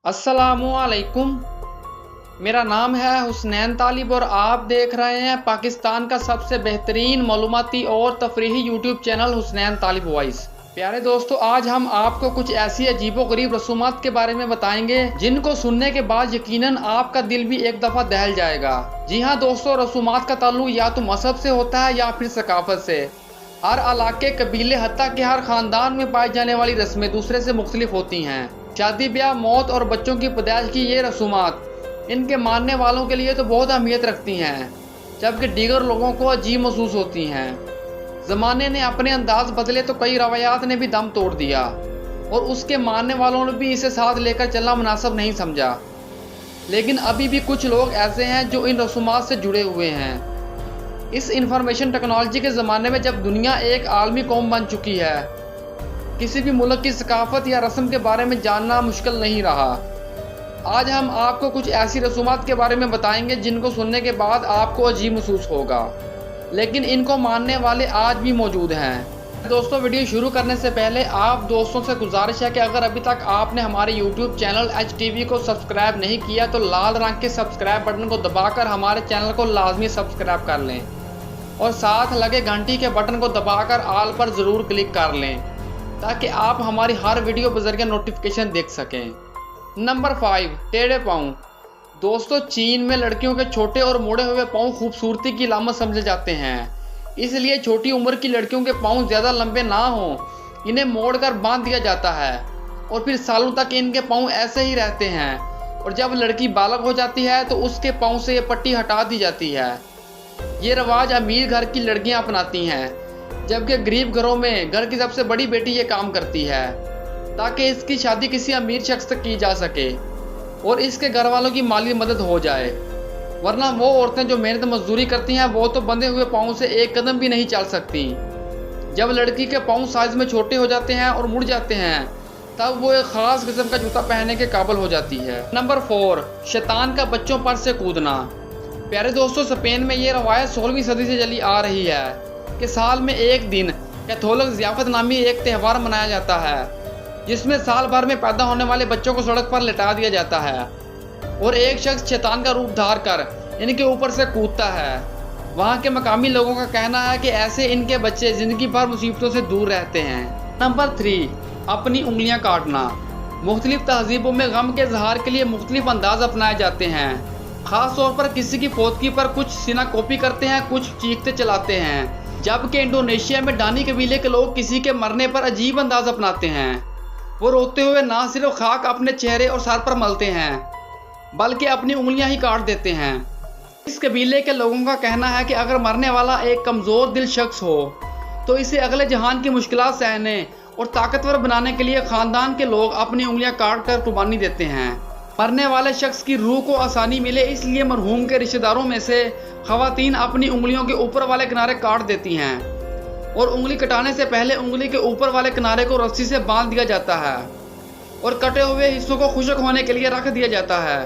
अस्सलामुअलैकुम। मेरा नाम है हुसनैन तालिब और आप देख रहे हैं पाकिस्तान का सबसे बेहतरीन मालूमाती और तफरीही यूट्यूब चैनल हुसनैन तालिब वॉइस। प्यारे दोस्तों, आज हम आपको कुछ ऐसी अजीबोगरीब रसूमात के बारे में बताएंगे जिनको सुनने के बाद यकीनन आपका दिल भी एक दफ़ा दहल जाएगा। जी हाँ दोस्तों, रसूमात का ताल्लुक या तो मजहब से होता है या फिर सकाफत से। हर इलाके, कबीले, हत्ता कि हर ख़ानदान में पाई जाने वाली रस्में दूसरे से मुख्तलिफ होती हैं। शादी, ब्याह, मौत और बच्चों की पैदाइश की ये रसूमात इनके मानने वालों के लिए तो बहुत अहमियत रखती हैं, जबकि दीगर लोगों को अजीब महसूस होती हैं। ज़माने ने अपने अंदाज बदले तो कई रवायात ने भी दम तोड़ दिया और उसके मानने वालों ने भी इसे साथ लेकर चलना मुनासिब नहीं समझा। लेकिन अभी भी कुछ लोग ऐसे हैं जो इन रसूमात से जुड़े हुए हैं। इस इंफॉर्मेशन टेक्नोलॉजी के ज़माने में जब दुनिया एक आलमी कौम बन चुकी है, किसी भी मुल्क की सकाफत या रस्म के बारे में जानना मुश्किल नहीं रहा। आज हम आपको कुछ ऐसी रसूमात के बारे में बताएंगे जिनको सुनने के बाद आपको अजीब महसूस होगा, लेकिन इनको मानने वाले आज भी मौजूद हैं। दोस्तों, वीडियो शुरू करने से पहले आप दोस्तों से गुजारिश है कि अगर अभी तक आपने हमारे यूट्यूब चैनल HTV को सब्सक्राइब नहीं किया तो लाल रंग के सब्सक्राइब बटन को दबाकर हमारे चैनल को लाजमी सब्सक्राइब कर लें और साथ लगे घंटी के बटन को दबाकर ऑल पर ज़रूर क्लिक कर लें ताकि आप हमारी हर वीडियो के जरिए नोटिफिकेशन देख सकें। नंबर 5, टेढ़े पाँव। दोस्तों, चीन में लड़कियों के छोटे और मोड़े हुए पाँव खूबसूरती की अलामत समझे जाते हैं, इसलिए छोटी उम्र की लड़कियों के पाँव ज़्यादा लंबे ना हों, इन्हें मोड़कर बांध दिया जाता है और फिर सालों तक इनके पाँव ऐसे ही रहते हैं। और जब लड़की बालग हो जाती है तो उसके पाँव से ये पट्टी हटा दी जाती है। ये रवाज अमीर घर की लड़कियाँ अपनाती हैं, जबकि गरीब घरों में घर की सबसे बड़ी बेटी ये काम करती है ताकि इसकी शादी किसी अमीर शख्स से की जा सके और इसके घर वालों की माली मदद हो जाए। वरना वो औरतें जो मेहनत मजदूरी करती हैं वो तो बंधे हुए पाँव से एक कदम भी नहीं चल सकती। जब लड़की के पाँव साइज में छोटे हो जाते हैं और मुड़ जाते हैं तब वो एक ख़ास किस्म का जूता पहनने के काबिल हो जाती है। नंबर 4, शैतान का बच्चों पर से कूदना। प्यारे दोस्तों, स्पेन में ये रवायत 16वीं सदी से चली आ रही है कि साल में एक दिन कैथोलिक ज़ियाफ़त नामी एक त्यौहार मनाया जाता है जिसमें साल भर में पैदा होने वाले बच्चों को सड़क पर लिटा दिया जाता है और एक शख्स शैतान का रूप धार कर इनके ऊपर से कूदता है। वहाँ के मकामी लोगों का कहना है कि ऐसे इनके बच्चे ज़िंदगी भर मुसीबतों से दूर रहते हैं। नंबर 3, अपनी उंगलियाँ काटना। मुख्तलिफ तहजीबों में गम के इजहार के लिए मुख्तलिफ अंदाज अपनाए जाते हैं। ख़ास तौर पर किसी की फौतगी पर कुछ सीना कॉपी करते हैं, कुछ चीखते चलाते हैं, जबकि इंडोनेशिया में डानी कबीले के लोग किसी के मरने पर अजीब अंदाज अपनाते हैं। वो रोते हुए ना सिर्फ खाक अपने चेहरे और सर पर मलते हैं बल्कि अपनी उंगलियां ही काट देते हैं। इस कबीले के लोगों का कहना है कि अगर मरने वाला एक कमज़ोर दिल शख्स हो तो इसे अगले जहान की मुश्किलात सहने और ताकतवर बनाने के लिए ख़ानदान के लोग अपनी उंगलियां काट कर कुर्बानी देते हैं। मरने वाले शख्स की रूह को आसानी मिले इसलिए मरहूम के रिश्तेदारों में से ख़वातीन अपनी उंगलियों के ऊपर वाले किनारे काट देती हैं और उंगली कटाने से पहले उंगली के ऊपर वाले किनारे को रस्सी से बांध दिया जाता है और कटे हुए हिस्सों को खुश्क होने के लिए रख दिया जाता है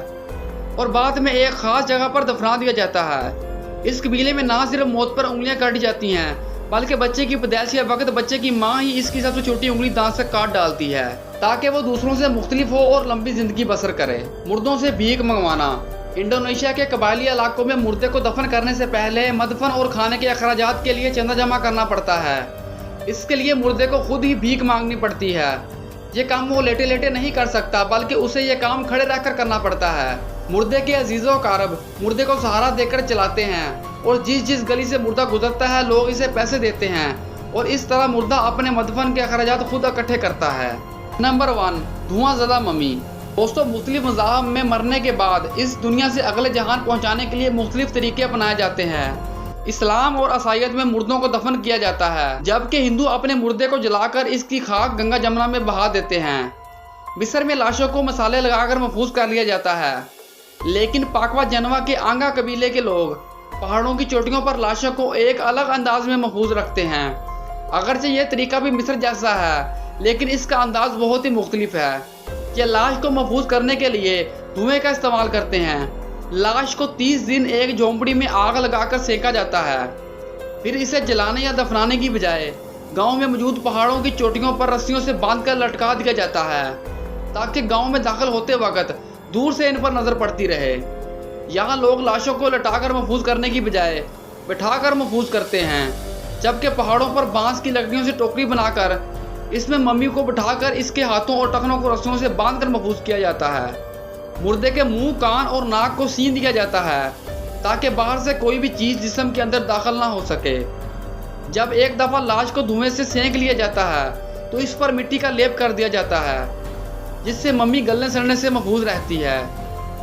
और बाद में एक ख़ास जगह पर दफना दिया जाता है। इस कबीले में ना सिर्फ मौत पर उंगलियां काटी जाती हैं बल्कि बच्चे की पैदाइश के वक्त बच्चे की माँ ही इसकी सबसे छोटी उंगली दांत से काट डालती है ताकि वो दूसरों से मुख्तलिफ हो और लंबी ज़िंदगी बसर करे। मुर्दों से भीख मंगवाना। इंडोनेशिया के कबायली इलाकों में मुर्दे को दफन करने से पहले मदफन और खाने के अखराजात के लिए चंदा जमा करना पड़ता है। इसके लिए मुर्दे को खुद ही भीख मांगनी पड़ती है। ये काम वो लेटे लेटे नहीं कर सकता बल्कि उसे ये काम खड़े रहकर करना पड़ता है। मुर्दे के अजीज़ों कारब मुर्दे को सहारा देकर चलाते हैं और जिस जिस गली से मुर्दा गुजरता है लोग इसे पैसे देते हैं और इस तरह मुर्दा अपने मदफन के अखराजात खुद इकट्ठे करता है। नंबर 1, धुआं ज़दा मम्मी। दोस्तों, मुख्तलिफ मज़ाहब में मरने के बाद इस दुनिया से अगले जहान पहुंचाने के लिए मुख्तलिफ तरीके अपनाए जाते हैं। इस्लाम और ईसाईयत में मुर्दों को दफन किया जाता है, जबकि हिंदू अपने मुर्दे को जलाकर इसकी खाक गंगा जमुना में बहा देते हैं। मिस्र में लाशों को मसाले लगाकर महफूज कर लिया जाता है, लेकिन पाकवा जनवा के आंगा कबीले के लोग पहाड़ों की चोटियों पर लाशों को एक अलग अंदाज में महफूज रखते हैं। अगरचे ये तरीका भी मिस्र जैसा है लेकिन इसका अंदाज बहुत ही मुख्तलिफ है। ये लाश को महफूज करने के लिए धुएं का इस्तेमाल करते हैं। लाश को 30 दिन एक झोंपड़ी में आग लगाकर सेका जाता है, फिर इसे जलाने या दफनाने की बजाय गांव में मौजूद पहाड़ों की चोटियों पर रस्सियों से बांधकर लटका दिया जाता है ताकि गांव में दाखिल होते वक्त दूर से इन पर नजर पड़ती रहे। यहाँ लोग लाशों को लटाकर महफूज करने की बजाय बिठाकर महफूज करते हैं, जबकि पहाड़ों पर बांस की लकड़ियों से टोकरी बनाकर इसमें मम्मी को बिठाकर इसके हाथों और टखनों को रस्सियों से बांधकर महफूज किया जाता है। मुर्दे के मुंह, कान और नाक को सीन दिया जाता है ताकि बाहर से कोई भी चीज़ जिस्म के अंदर दाखिल ना हो सके। जब एक दफ़ा लाश को धुएं से सेंक लिया जाता है तो इस पर मिट्टी का लेप कर दिया जाता है, जिससे मम्मी गलने सड़ने से महफूज रहती है।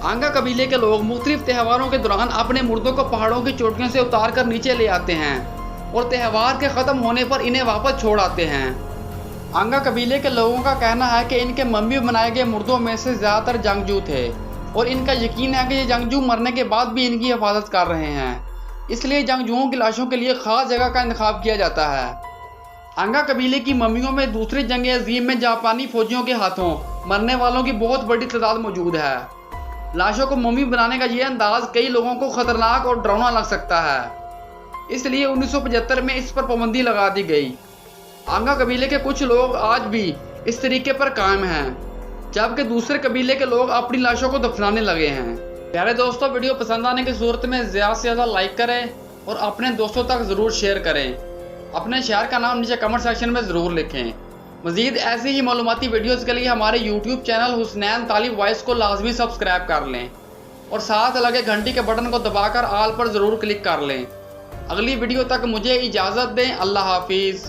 आंगा कबीले के लोग मुख्तलिफ त्योहारों के दौरान अपने मुर्दों को पहाड़ों की चोटियों से उतार कर नीचे ले आते हैं और त्यौहार के ख़त्म होने पर इन्हें वापस छोड़ आते हैं। आंगा कबीले के लोगों का कहना है कि इनके मम्मी बनाए गए मुर्दों में से ज़्यादातर जंगजू थे और इनका यकीन है कि ये जंगजू मरने के बाद भी इनकी हिफाजत कर रहे हैं, इसलिए जंगजुओं की लाशों के लिए ख़ास जगह का इंतखाब किया जाता है। आंगा कबीले की मम्मियों में दूसरी जंग अजीम में जापानी फौजियों के हाथों मरने वालों की बहुत बड़ी तादाद मौजूद है। लाशों को मम्मी बनाने का ये अंदाज कई लोगों को खतरनाक और डरावना लग सकता है, इसलिए 1975 में इस पर पाबंदी लगा दी गई। आंगा कबीले के कुछ लोग आज भी इस तरीके पर कायम हैं, जबकि दूसरे कबीले के लोग अपनी लाशों को दफनाने लगे हैं। प्यारे दोस्तों, वीडियो पसंद आने की सूरत में ज़्यादा से ज़्यादा लाइक करें और अपने दोस्तों तक ज़रूर शेयर करें। अपने शहर का नाम नीचे कमेंट सेक्शन में ज़रूर लिखें। मज़ीद ऐसी ही मालूमाती वीडियोज़ के लिए हमारे यूट्यूब चैनल हुसनैन तालिब वॉइस को लाजमी सब्सक्राइब कर लें और साथ लगे घंटी के बटन को दबाकर आल पर ज़रूर क्लिक कर लें। अगली वीडियो तक मुझे इजाज़त दें। अल्लाह हाफिज़।